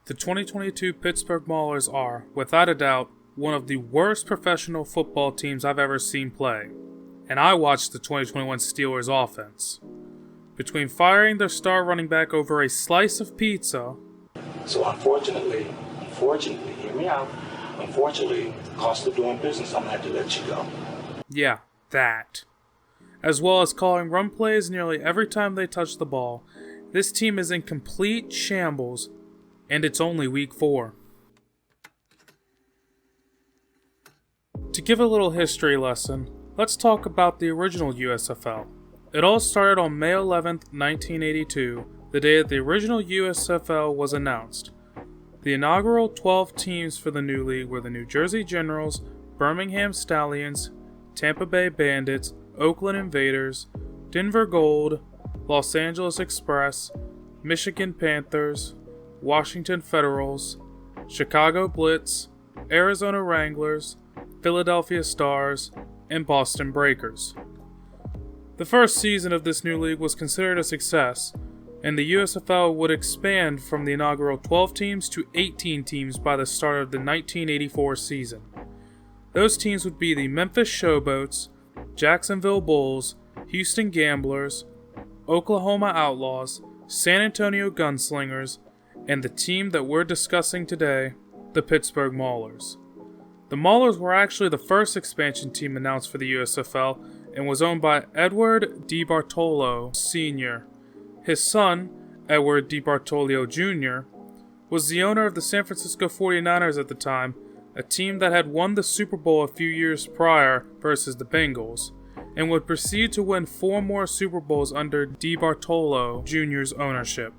The 2022 Pittsburgh Maulers are, without a doubt, one of the worst professional football teams I've ever seen play, and I watched the 2021 Steelers offense. Between firing their star running back over a slice of pizza, So unfortunately, hear me out, unfortunately, cost of doing business, I'm going to have to let you go. yeah, that, as well as calling run plays nearly every time they touch the ball, this team is in complete shambles, and it's only week 4. To give a little history lesson, let's talk about the original USFL. It all started on May 11th, 1982, the day that the original USFL was announced. The inaugural 12 teams for the new league were the New Jersey Generals, Birmingham Stallions, Tampa Bay Bandits, Oakland Invaders, Denver Gold, Los Angeles Express, Michigan Panthers, Washington Federals, Chicago Blitz, Arizona Wranglers, Philadelphia Stars, and Boston Breakers. The first season of this new league was considered a success, and the USFL would expand from the inaugural 12 teams to 18 teams by the start of the 1984 season. Those teams would be the Memphis Showboats, Jacksonville Bulls, Houston Gamblers, Oklahoma Outlaws, San Antonio Gunslingers, and the team that we're discussing today, the Pittsburgh Maulers. The Maulers were actually the first expansion team announced for the USFL and was owned by Edward DiBartolo Sr. His son, Edward DiBartolo Jr., was the owner of the San Francisco 49ers at the time, a team that had won the Super Bowl a few years prior versus the Bengals, and would proceed to win 4 more Super Bowls under DiBartolo Jr.'s ownership.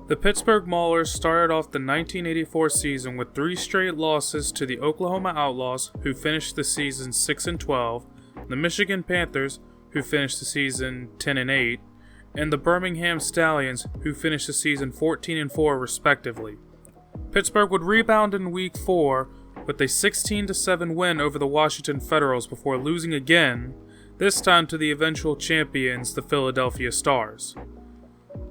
The Pittsburgh Maulers started off the 1984 season with 3 straight losses to the Oklahoma Outlaws, who finished the season 6-12, the Michigan Panthers, who finished the season 10-8, and the Birmingham Stallions, who finished the season 14-4 respectively. Pittsburgh would rebound in week 4 with a 16-7 win over the Washington Federals before losing again, this time to the eventual champions, the Philadelphia Stars.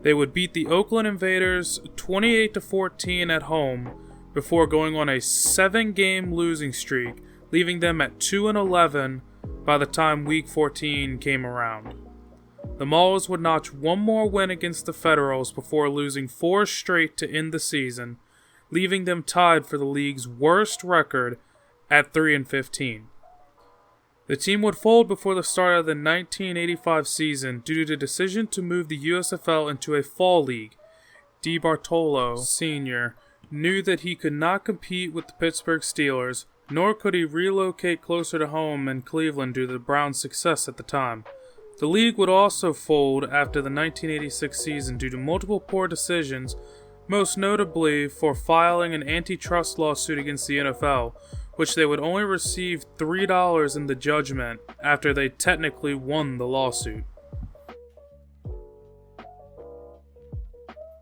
They would beat the Oakland Invaders 28-14 at home before going on a 7-game losing streak, leaving them at 2-11 by the time week 14 came around. The Maulers would notch 1 more win against the Federals before losing 4 straight to end the season, leaving them tied for the league's worst record at 3-15. The team would fold before the start of the 1985 season due to the decision to move the USFL into a fall league. DiBartolo Sr. knew that he could not compete with the Pittsburgh Steelers, nor could he relocate closer to home in Cleveland due to the Browns' success at the time. The league would also fold after the 1986 season due to multiple poor decisions, most notably for filing an antitrust lawsuit against the NFL, which they would only receive $3 in the judgment after they technically won the lawsuit.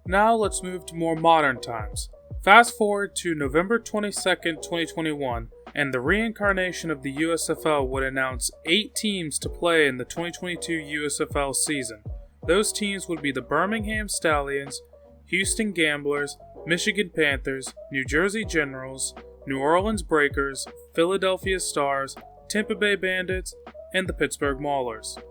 Now let's move to more modern times. Fast forward to November 22nd, 2021, and the reincarnation of the USFL would announce 8 teams to play in the 2022 USFL season. Those teams would be the Birmingham Stallions, Houston Gamblers, Michigan Panthers, New Jersey Generals, New Orleans Breakers, Philadelphia Stars, Tampa Bay Bandits, and the Pittsburgh Maulers.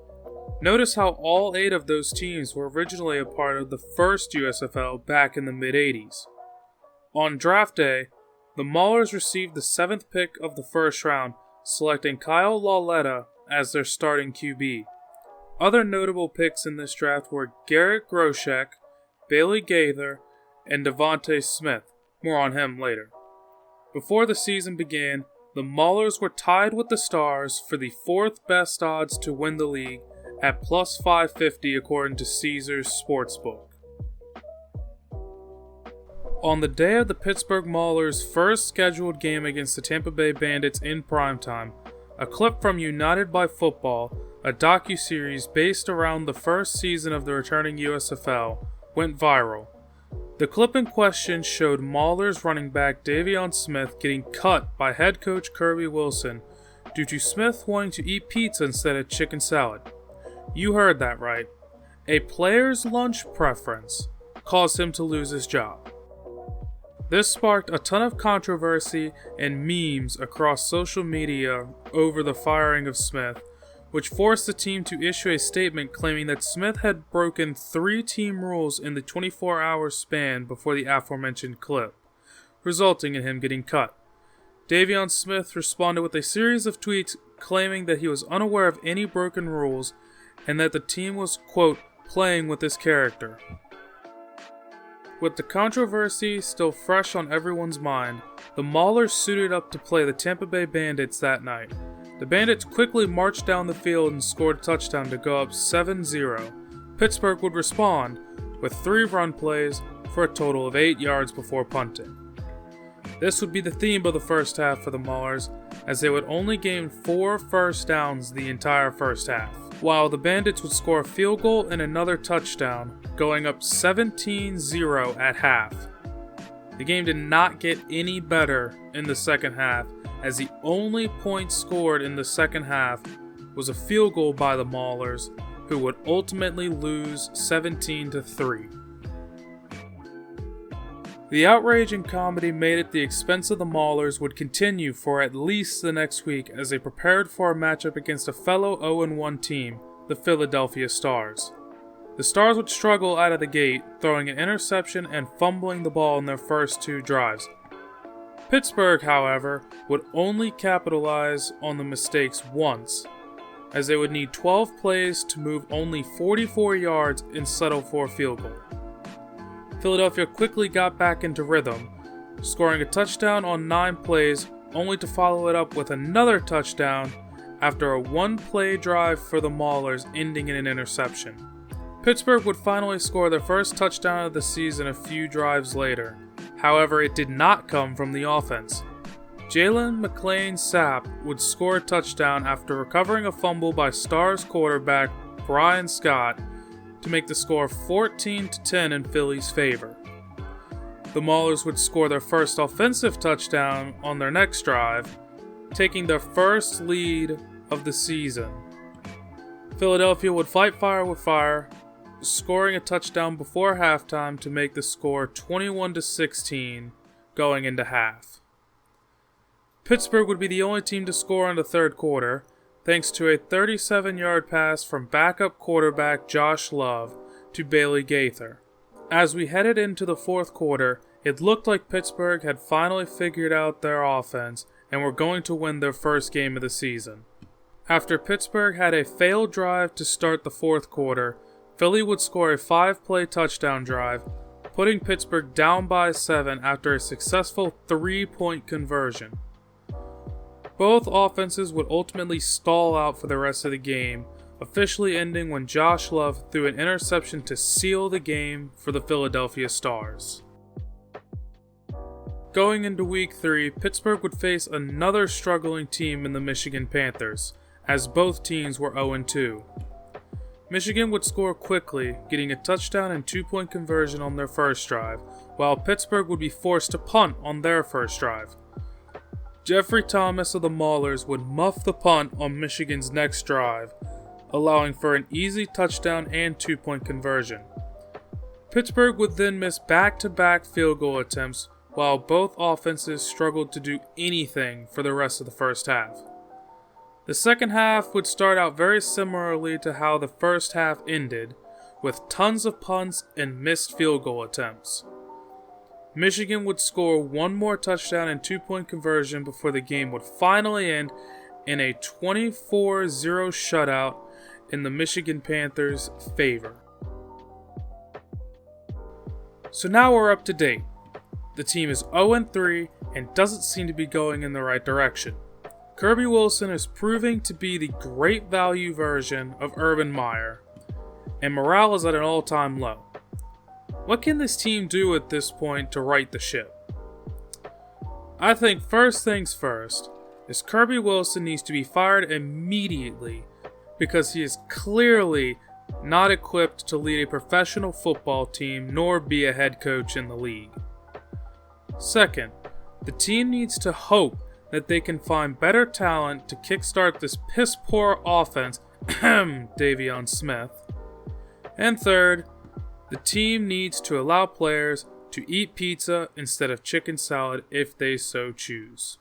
Notice how all 8 of those teams were originally a part of the first USFL back in the mid-80s. On draft day, the Maulers received the 7th pick of the first round, selecting Kyle Lauletta as their starting QB. Other notable picks in this draft were Garrett Groshek, Bailey Gaither, and Devontae Smith. More on him later. Before the season began, the Maulers were tied with the Stars for the 4th best odds to win the league at plus 550 according to Caesars Sportsbook. On the day of the Pittsburgh Maulers' first scheduled game against the Tampa Bay Bandits in primetime, a clip from United by Football, a docuseries based around the first season of the returning USFL, went viral. The clip in question showed Maulers running back Davion Smith getting cut by head coach Kirby Wilson due to Smith wanting to eat pizza instead of chicken salad. You heard that right. A player's lunch preference caused him to lose his job. This sparked a ton of controversy and memes across social media over the firing of Smith, which forced the team to issue a statement claiming that Smith had broken 3 team rules in the 24-hour span before the aforementioned clip, resulting in him getting cut. Davion Smith responded with a series of tweets claiming that he was unaware of any broken rules and that the team was, quote, playing with his character. With the controversy still fresh on everyone's mind, the Maulers suited up to play the Tampa Bay Bandits that night. The Bandits quickly marched down the field and scored a touchdown to go up 7-0. Pittsburgh would respond with 3 run plays for a total of 8 yards before punting. This would be the theme of the first half for the Maulers, as they would only gain 4 first downs the entire first half, while the Bandits would score a field goal and another touchdown, going up 17-0 at half. The game did not get any better in the second half, as the only point scored in the second half was a field goal by the Maulers, who would ultimately lose 17-3. The outrage and comedy made at the expense of the Maulers would continue for at least the next week as they prepared for a matchup against a fellow 0-1 team, the Philadelphia Stars. The Stars would struggle out of the gate, throwing an interception and fumbling the ball in their first 2 drives. Pittsburgh, however, would only capitalize on the mistakes once, as they would need 12 plays to move only 44 yards and settle for a field goal. Philadelphia quickly got back into rhythm, scoring a touchdown on 9 plays, only to follow it up with another touchdown after a 1-play drive for the Maulers ending in an interception. Pittsburgh would finally score their first touchdown of the season a few drives later. However, it did not come from the offense. Jalen McLean-Sapp would score a touchdown after recovering a fumble by Stars quarterback Brian Scott to make the score 14-10 in Philly's favor. The Maulers would score their first offensive touchdown on their next drive, taking their first lead of the season. Philadelphia would fight fire with fire, scoring a touchdown before halftime to make the score 21-16 going into half. Pittsburgh would be the only team to score in the third quarter, thanks to a 37-yard pass from backup quarterback Josh Love to Bailey Gaither. As we headed into the fourth quarter, it looked like Pittsburgh had finally figured out their offense and were going to win their first game of the season. After Pittsburgh had a failed drive to start the fourth quarter, Philly would score a 5-play touchdown drive, putting Pittsburgh down by 7 after a successful 3-point conversion. Both offenses would ultimately stall out for the rest of the game, officially ending when Josh Love threw an interception to seal the game for the Philadelphia Stars. Going into Week 3, Pittsburgh would face another struggling team in the Michigan Panthers, as both teams were 0-2. Michigan would score quickly, getting a touchdown and 2-point conversion on their first drive, while Pittsburgh would be forced to punt on their first drive. Jeffrey Thomas of the Maulers would muff the punt on Michigan's next drive, allowing for an easy touchdown and 2-point conversion. Pittsburgh would then miss back-to-back field goal attempts, while both offenses struggled to do anything for the rest of the first half. The second half would start out very similarly to how the first half ended, with tons of punts and missed field goal attempts. Michigan would score one more touchdown and 2-point conversion before the game would finally end in a 24-0 shutout in the Michigan Panthers' favor. So now we're up to date. The team is 0-3 and doesn't seem to be going in the right direction. Kirby Wilson is proving to be the great value version of Urban Meyer, and morale is at an all-time low. What can this team do at this point to right the ship? I think first things first is Kirby Wilson needs to be fired immediately because he is clearly not equipped to lead a professional football team nor be a head coach in the league. Second, the team needs to hope that they can find better talent to kickstart this piss-poor offense, Davion Smith. And third, the team needs to allow players to eat pizza instead of chicken salad if they so choose.